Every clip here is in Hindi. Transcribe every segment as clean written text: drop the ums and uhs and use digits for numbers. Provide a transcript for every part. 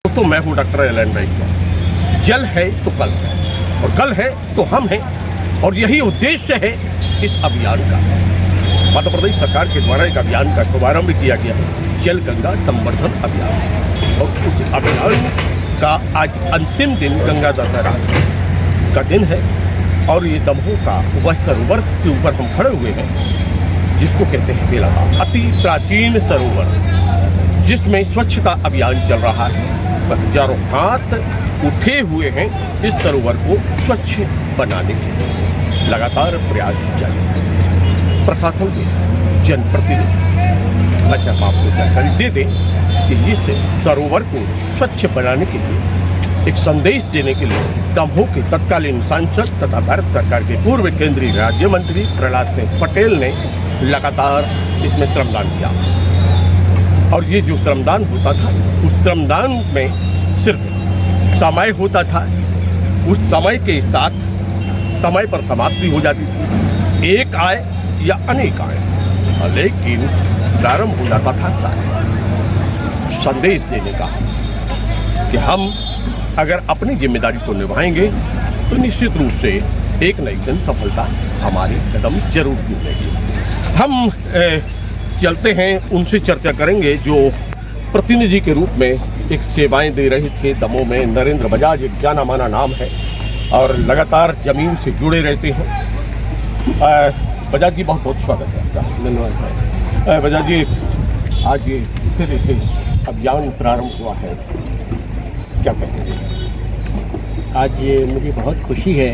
दोस्तों, मैं हूं डॉक्टर एलन राइट। जल है तो कल है और कल है तो हम हैं, और यही उद्देश्य है इस अभियान का। मध्य प्रदेश सरकार के द्वारा एक अभियान का शुभारंभ किया गया है, जल गंगा संवर्धन अभियान। और उस अभियान का आज अंतिम दिन गंगा दशहरा का दिन है, और ये दमोह का वह सरोवर के ऊपर हम खड़े हुए हैं जिसको कहते हैं बेलाताल, अति प्राचीन सरोवर जिसमें स्वच्छता अभियान चल रहा है। हजारों हाथ उठे हुए हैं इस सरोवर को स्वच्छ बनाने के लिए। लगातार प्रयास जारी है। प्रशासन के जनप्रतिनिधि अच्छा आपको जानकारी दे दें कि इस सरोवर को स्वच्छ बनाने के लिए एक संदेश देने के लिए दमोह के तत्कालीन सांसद तथा भारत सरकार के पूर्व केंद्रीय राज्य मंत्री प्रहलाद सिंह पटेल ने लगातार इसमें श्रमदान किया। और ये जो श्रमदान होता था, उस श्रमदान में सिर्फ समय होता था, उस समय के साथ समय पर समाप्ति हो जाती थी, एक आए या अनेक आए, लेकिन प्रारंभ हो जाता था संदेश देने का कि हम अगर अपनी जिम्मेदारी को निभाएंगे तो निश्चित रूप से एक न एक दिन सफलता हमारी कदम जरूर मिलेगी। हम चलते हैं, उनसे चर्चा करेंगे जो प्रतिनिधि के रूप में एक सेवाएं दे रहे थे दमोह में। नरेंद्र बजाज एक जाना माना नाम है और लगातार जमीन से जुड़े रहते हैं। बजाज जी, बहुत बहुत स्वागत है आपका। धन्यवाद। बजाज जी, आज ये फिर एक अभियान प्रारंभ हुआ है, क्या कहेंगे? आज मुझे बहुत खुशी है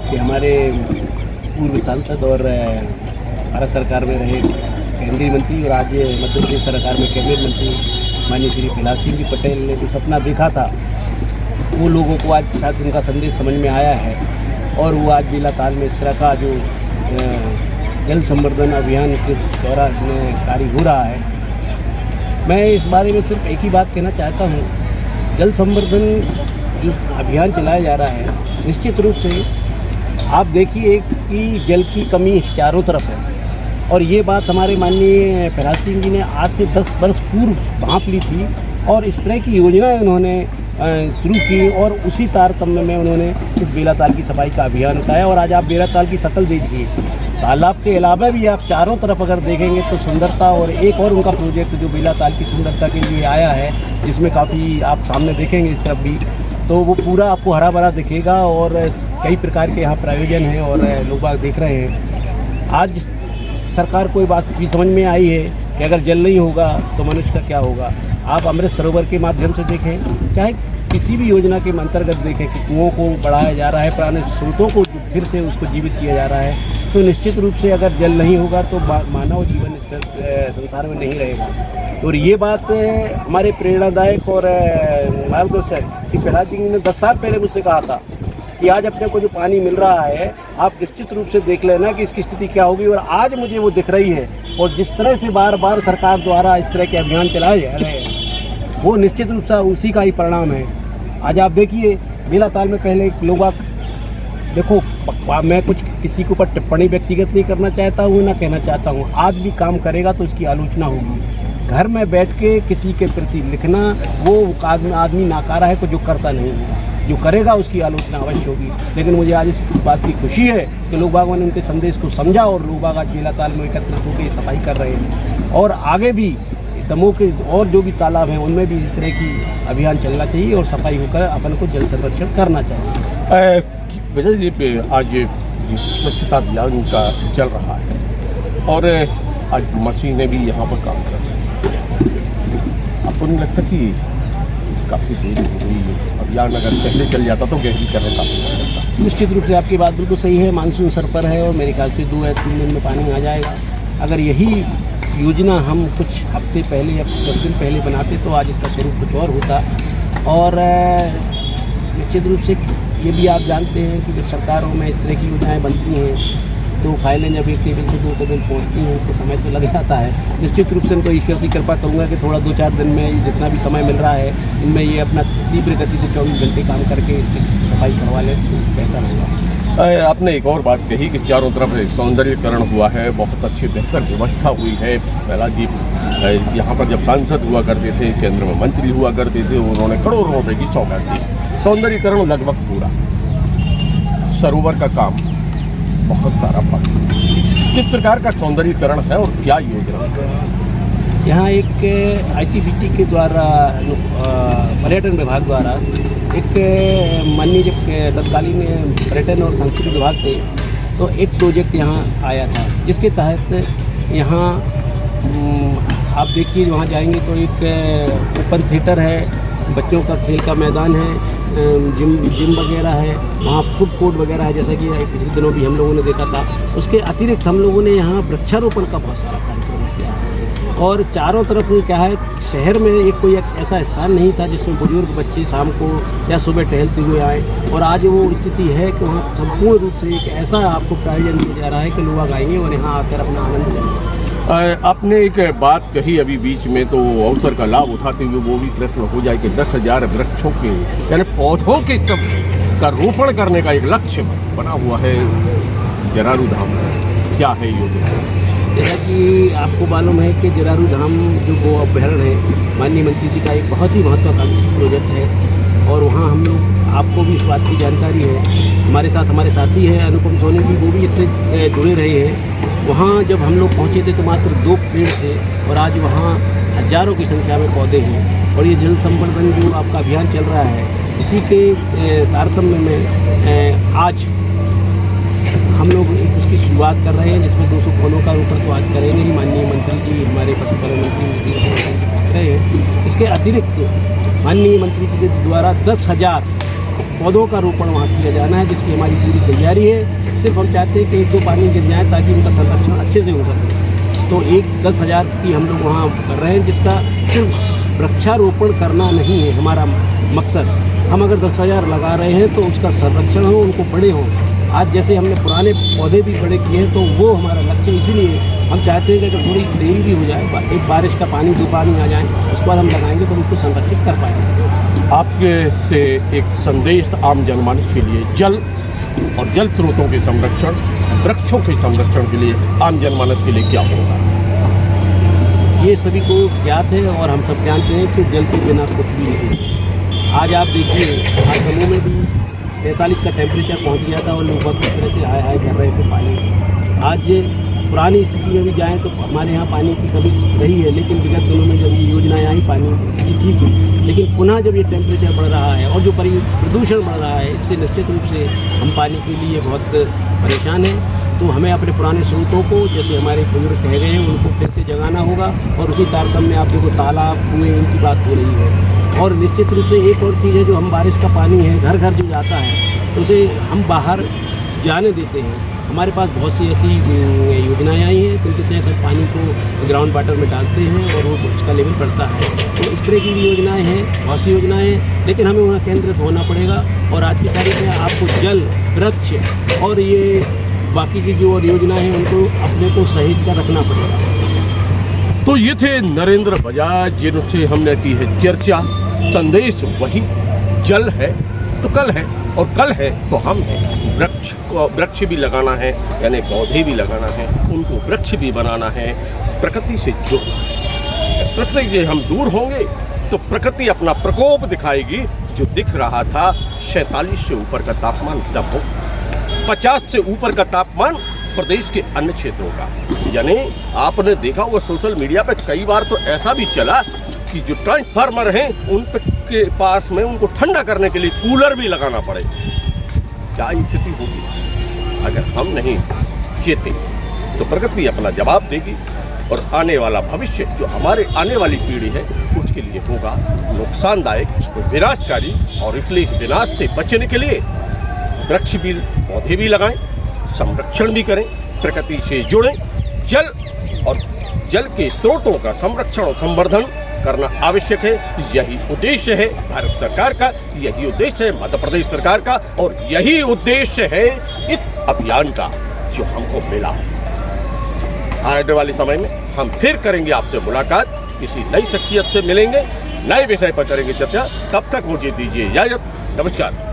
कि हमारे पूर्व सांसद और भारत सरकार में रहे केंद्रीय मंत्री और आज मध्य प्रदेश सरकार में कैबिनेट मंत्री माननीय श्री प्रहलाद सिंह जी पटेल ने जो सपना देखा था, वो लोगों को आज साथ उनका संदेश समझ में आया है। और वो आज बेलाताल में इस तरह का जो जल संवर्धन अभियान के दौरान कार्य हो रहा है। मैं इस बारे में सिर्फ एक ही बात कहना चाहता हूँ, जल संवर्धन जो अभियान चलाया जा रहा है, निश्चित रूप से आप देखिए कि जल की कमी चारों तरफ है। और ये बात हमारे माननीय प्रहलाद सिंह जी ने आज से 10 वर्ष पूर्व भांप ली थी और इस तरह की योजनाएं उन्होंने शुरू की, और उसी तारतम्य में उन्होंने इस बेलाताल की सफाई का अभियान उठाया। और आज आप बेलाताल की शक्ल देखिए, तालाब के अलावा भी आप चारों तरफ अगर देखेंगे तो सुंदरता। और एक और उनका प्रोजेक्ट जो बेलाताल की सुंदरता के लिए आया है, जिसमें काफ़ी आप सामने देखेंगे इस तरफ भी, तो वो पूरा आपको हरा भरा दिखेगा और कई प्रकार के यहाँ प्रायोजन हैं और लोग बाग देख रहे हैं। आज सरकार को ये बात भी समझ में आई है कि अगर जल नहीं होगा तो मनुष्य का क्या होगा। आप अमृत सरोवर के माध्यम से देखें, चाहे किसी भी योजना के अंतर्गत देखें कि कुओं को बढ़ाया जा रहा है, पुराने स्रोतों को फिर से उसको जीवित किया जा रहा है, तो निश्चित रूप से अगर जल नहीं होगा तो मानव जीवन इस संसार में नहीं रहेगा। और ये बात हमारे प्रेरणादायक और मार्गदर्शक श्री प्रहलाद जी ने 10 साल पहले मुझसे कहा था कि आज अपने को जो पानी मिल रहा है, आप निश्चित रूप से देख लेना कि इसकी स्थिति क्या होगी। और आज मुझे वो दिख रही है। और जिस तरह से बार बार सरकार द्वारा इस तरह के अभियान चलाए जा रहे हैं, वो निश्चित रूप से उसी का ही परिणाम है। आज आप देखिए बेलाताल में पहले लोग देखो, मैं कुछ किसी के ऊपर टिप्पणी व्यक्तिगत नहीं करना चाहता हूँ, ना कहना चाहता हूँ। आज भी काम करेगा तो उसकी आलोचना होगी। घर में बैठ के किसी के प्रति लिखना, वो आदमी नाकारा है, को जो करता नहीं है। जो करेगा उसकी आलोचना अवश्य होगी। लेकिन मुझे आज इस बात की खुशी है कि लोग बागों ने उनके संदेश को समझा और लोग बाग आज बेलाताल में एकत्रित होकर सफाई कर रहे हैं। और आगे भी दमोह के और जो भी तालाब हैं उनमें भी इस तरह की अभियान चलना चाहिए और सफाई होकर अपन को जल संरक्षण करना चाहिए। वजह जी, आज स्वच्छता अभियान का चल रहा है और आज मशीनें भी यहाँ पर काम कर रही हैं। आपको नहीं लगता कि काफ़ी देरी हो गई है? अभियान अगर पहले चल जाता तो गहरीकरण काफ़ी हो जाता। निश्चित रूप से आपकी बात बिल्कुल सही है। मानसून सर पर है और मेरे ख्याल से 2 या 3 दिन में पानी आ जाएगा। अगर यही योजना हम कुछ हफ्ते पहले या 10 दिन पहले बनाते तो आज इसका स्वरूप कुछ और होता। और निश्चित रूप से ये भी आप जानते हैं कि जब सरकारों में इस तरह की योजनाएँ बनती हैं तो फाइलें जब एक टेबल से 2 टेबल पहुँचती हैं तो समय तो लग जाता है। निश्चित रूप से मैं तो ईश्वर से कृपा करूँगा कि थोड़ा 2-4 दिन में ये जितना भी समय मिल रहा है इनमें ये अपना तीव्र गति से 24 घंटे काम करके इसकी सफाई करवा लें तो बेहतर होगा। आपने एक और बात कही कि चारों तरफ सौंदर्यीकरण हुआ है, बहुत अच्छी बेहतर व्यवस्था हुई है। प्रहलाद जी यहाँ पर जब सांसद हुआ करते थे, केंद्र में मंत्री हुआ करते थे, उन्होंने करोड़ों रुपए की सौगात दी। सौंदर्यीकरण लगभग पूरा, सरोवर का काम बहुत सारा बाकी। किस प्रकार का सौंदर्यीकरण है और क्या योजना है? यहाँ एक ITBT के द्वारा पर्यटन विभाग द्वारा एक माननीय जब तत्कालीन पर्यटन और सांस्कृतिक विभाग थे तो एक प्रोजेक्ट यहाँ आया था, जिसके तहत यहाँ आप देखिए वहाँ जाएंगे तो एक ओपन थिएटर है, बच्चों का खेल का मैदान है, जिम वगैरह है, वहाँ फूड कोर्ट वगैरह है, जैसा कि पिछले दिनों भी हम लोगों ने देखा था। उसके अतिरिक्त हम लोगों ने यहाँ वृक्षारोपण का बहुत सारा कार्यक्रम किया है और चारों तरफ क्या है, शहर में कोई एक ऐसा स्थान नहीं था जिसमें बुजुर्ग बच्चे शाम को या सुबह टहलते हुए आए, और आज वो स्थिति है कि वहाँ संपूर्ण रूप से एक ऐसा आपको प्रायोजन दिया जा रहा है कि लोग आएंगे और यहाँ आकर अपना आनंद लेंगे। आपने एक बात कही अभी बीच में, तो अवसर का लाभ उठाते हुए वो भी प्रश्न हो जाए कि 10,000 वृक्षों के यानी पौधों के का रोपण करने का एक लक्ष्य बना हुआ है जरारू धाम। क्या है योजना? जैसा कि आपको मालूम है कि जरारू धाम जो गो अभ्यारण्य है, माननीय मंत्री जी का एक बहुत ही महत्वाकांक्षी प्रोजेक्ट है और वहाँ हम लोग, आपको भी इस बात की जानकारी है, हमारे साथ हमारे साथी हैं अनुपम सोनी जी, वो भी इससे जुड़े रहे हैं। वहाँ जब हम लोग पहुँचे थे तो मात्र 2 पेड़ थे और आज वहाँ हज़ारों की संख्या में पौधे हैं। और ये जल संवर्धन जो आपका अभियान चल रहा है, इसी के तारतम्य में आज हम लोग उसकी शुरुआत कर रहे हैं, जिसमें 200 पौधों का रोपण तो आज करेंगे ही, माननीय मंत्री जी हमारे पशुपालन मंत्री कर रहे हैं। इसके अतिरिक्त माननीय मंत्री जी के द्वारा 10,000 पौधों का रोपण वहाँ किया जाना है, जिसकी हमारी पूरी तैयारी है। सिर्फ हम चाहते हैं कि 1-2 पानी गिर जाए ताकि उनका संरक्षण अच्छे से हो सके। तो 10,000 की हम लोग वहाँ कर रहे हैं, जिसका सिर्फ वृक्षारोपण करना नहीं है हमारा मकसद। हम अगर 10,000 लगा रहे हैं तो उसका संरक्षण हो, उनको बड़े हों। आज जैसे हमने पुराने पौधे भी बड़े किए हैं तो वो हमारा लक्ष्य, इसीलिए हम चाहते हैं कि अगर थोड़ी देरी भी हो जाए, एक बारिश का पानी 2 पानी आ जाए, उसके बाद हम लगाएंगे तो उनको संरक्षित कर पाएंगे। आपके से एक संदेश आम जनमानस के लिए, जल और जल स्रोतों के संरक्षण, वृक्षों के संरक्षण के लिए आम जनमानस के लिए क्या होगा? ये सभी को ज्ञात है और हम सब जानते हैं कि जल के बिना कुछ भी नहीं। आज आप देखिए, आज जम्मू में भी 43 का टेम्परेचर पहुंच गया था और लोग बहुत तरह से हाय हाय कर रहे थे पानी। आज पुरानी स्थिति में भी जाएं तो हमारे यहाँ पानी की कमी रही है, लेकिन विगत दिनों में जब ये योजनाएँ आई पानी की ठीक हुई। लेकिन पुनः जब ये टेम्परेचर बढ़ रहा है और जो प्रदूषण बढ़ रहा है, इससे निश्चित रूप से हम पानी के लिए बहुत परेशान हैं। तो हमें अपने पुराने स्रोतों को, जैसे हमारे बुजुर्ग कह गए हैं, उनको फिर से जगाना होगा। और उसी तारतम्य में आप देखो तालाब, कुएँ, इनकी बात हो रही है। और निश्चित रूप से एक और चीज़ है, जो हम बारिश का पानी है घर घर जो जाता है तो उसे हम बाहर जाने देते हैं। हमारे पास बहुत सी ऐसी योजनाएं आई हैं जिनके तहत हम पानी को ग्राउंड वाटर में डालते हैं और वो उसका लेवल बढ़ता है। तो इस तरह की भी योजनाएं हैं, बहुत सी योजनाएं हैं, लेकिन हमें वहाँ केंद्रित होना पड़ेगा। और आज की तारीख में आपको जल, वृक्ष और ये बाकी की जो और योजनाएं हैं उनको अपने को सहेज कर रखना पड़ेगा। तो ये थे नरेंद्र बजाज, जिनसे हमने की है चर्चा। संदेश वही, जल है तो कल है और कल है तो हम हैं। वृक्ष भी लगाना है, यानी पौधे भी लगाना है, उनको वृक्ष भी बनाना है, प्रकृति से जुड़ना है। प्रकृति से हम दूर होंगे तो प्रकृति अपना प्रकोप दिखाएगी। जो दिख रहा था 46 से ऊपर का तापमान तब हो, 50 से ऊपर का तापमान प्रदेश के अन्य क्षेत्रों का। यानी आपने देखा होगा सोशल मीडिया पे कई बार तो ऐसा भी चला कि जो ट्रांसफार्मर हैं उन के पास में उनको ठंडा करने के लिए कूलर भी लगाना पड़े। क्या स्थिति होगी अगर हम नहीं चेते? तो प्रकृति अपना जवाब देगी और आने वाला भविष्य, जो हमारे आने वाली पीढ़ी है, उसके लिए होगा नुकसानदायक, विनाशकारी। और इसलिए विनाश से बचने के लिए वृक्ष भी, पौधे भी लगाएं, संरक्षण भी करें, प्रकृति से जुड़ें। जल और जल के स्रोतों का संरक्षण और संवर्धन करना आवश्यक है। यही उद्देश्य है भारत सरकार का, यही उद्देश्य है मध्य प्रदेश सरकार का और यही उद्देश्य है इस अभियान का। जो हमको मिला। आने वाले समय में हम फिर करेंगे आपसे मुलाकात, किसी नई शख्सियत से मिलेंगे, नए विषय पर करेंगे चर्चा। तब तक मुझे दीजिए इजाजत। नमस्कार।